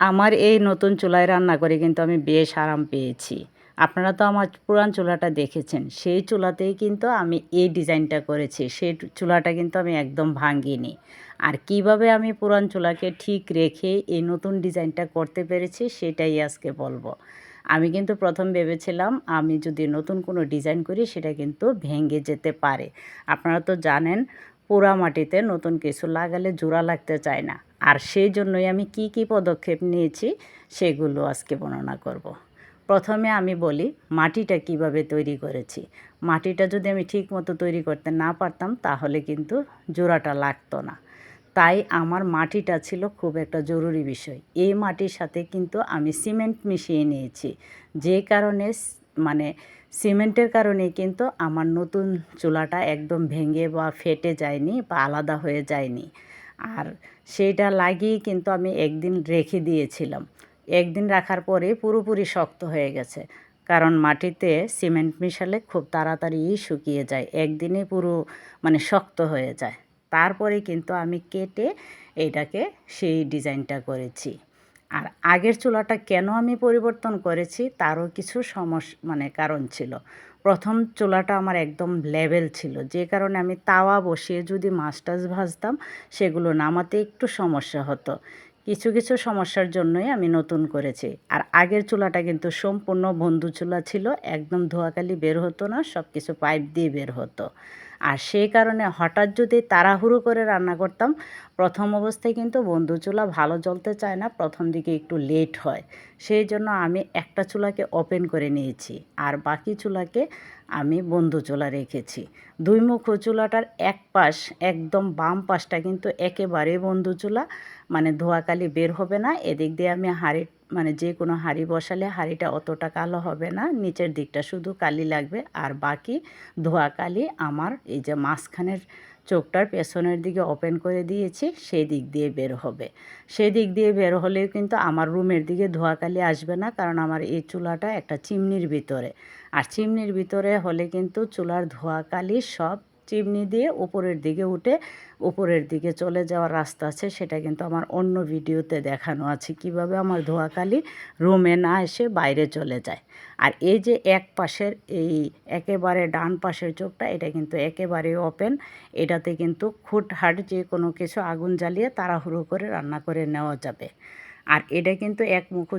আমার এই নতুন চুলায় রান্না করে কিন্তু আমি বেশ আরাম পেয়েছি। আপনারা তো আমার পুরান চুলাটা দেখেছেন। সেই চুলাতেই কিন্তু আমি এই ডিজাইনটা করেছি। সেই চুলাটা কিন্তু আমি একদম ভাঙিনি। আর কিভাবে আমি পুরান চুলাকে ঠিক রেখে এই নতুন ডিজাইনটা করতে পেরেছি সেটাই আজকে বলবো। আমি কিন্তু প্রথম ভেবেছিলাম আমি যদি নতুন কোনো ডিজাইন করি সেটা কিন্তু ভেঙে যেতে পারে। আপনারা তো জানেন পোড়া মাটিতে নতুন কিছু লাগালে জোড়া লাগতে চায় না। আর সেই জন্যই আমি কি পদক্ষেপ নিয়েছি সেগুলো আজকে বর্ণনা করব। প্রথমে আমি বলি মাটিটা কিভাবে তৈরি করেছি। মাটিটা যদি আমি ঠিকমতো তৈরি করতে না পারতাম তাহলে কিন্তু জোড়াটা লাগতো না। তাই আমার মাটিটা ছিল খুব একটা জরুরি বিষয়। এই মাটির সাথে কিন্তু আমি সিমেন্ট মিশিয়ে নিয়েছি। যে কারণে মানে সিমেন্টের কারণেই কিন্তু আমার নতুন চুলাটা একদম ভেঙে বা ফেটে যায়নি বা আলাদা হয়ে যায়নি। আর সেইটা লাগিয়েই কিন্তু আমি একদিন রেখে দিয়েছিলাম। একদিন রাখার পরে পুরোপুরি শক্ত হয়ে গেছে। কারণ মাটিতে সিমেন্ট মিশালে খুব তাড়াতাড়িই শুকিয়ে যায়। একদিনে পুরো শক্ত হয়ে যায়। তারপরে কিন্তু আমি কেটে এইটাকে সেই ডিজাইনটা করেছি। আর আগের চুলাটা কেন আমি পরিবর্তন করেছি তারও কিছু কারণ ছিল। প্রথম চুলাটা আমার একদম লেভেল ছিল। যে কারণে আমি তাওয়া বসিয়ে যদি মাছ টাছ ভাজতাম সেগুলো নামাতে একটু সমস্যা হতো। কিছু সমস্যার জন্যই আমি নতুন করেছি। আর আগের চুলাটা কিন্তু সম্পূর্ণ বন্ধু চুলা ছিল। একদম ধোঁয়াকালি বের হতো না। সব কিছু পাইপ দিয়ে বের হতো। আর সেই কারণে হঠাৎ যদি তাড়াহুড়ো করে রান্না করতাম, প্রথম অবস্থায় কিন্তু বন্ধু চুলা ভালো জ্বলতে চায় না। প্রথম দিকে একটু লেট হয়। সেই জন্য আমি একটা চুলাকে ওপেন করে নিয়েছি। আর বাকি চুলাকে আমি বন্ধু চুলা রেখেছি। দুই মুখো চুলাটার এক পাশ একদম বাম পাশটা কিন্তু একেবারেই বন্ধু চুলা। ধোঁয়াকালি বের হবে না। এদিক দিয়ে আমি হাঁড়ি যে কোনো হাঁড়ি বসালে হাঁড়িটা অতটা কালো হবে না। নিচের দিকটা শুধু কালি লাগবে। আর বাকি ধোয়া কালি আমার এই যে মাঝখানের চোখটার পেছনের দিকে ওপেন করে দিয়েছি সেই দিক দিয়ে বের হবে। সেই দিক দিয়ে বের হলেও কিন্তু আমার রুমের দিকে ধোঁয়াকালি আসবে না, কারণ আমার এই চুলাটা একটা চিমনির ভিতরে। আর চিমনির ভিতরে হলে কিন্তু চুলার ধোঁয়াকালি সব চিমনি দিয়ে উপরের দিকে উঠে উপরের দিকে চলে যাওয়ার রাস্তা আছে। সেটা কিন্তু আমার অন্য ভিডিওতে দেখানো আছে কিভাবে আমার ধোঁয়াকালি রুমে না এসে বাইরে চলে যায়। আর এই যে এক পাশের এই একেবারে ডান পাশের চোখটা এটা কিন্তু একেবারে ওপেন। এটাতে কিন্তু হুটহাট যে কোনো কিছু আগুন জ্বালিয়ে তাড়াহুড়ো করে রান্না করে নেওয়া যাবে। আর এটা কিন্তু একমুখো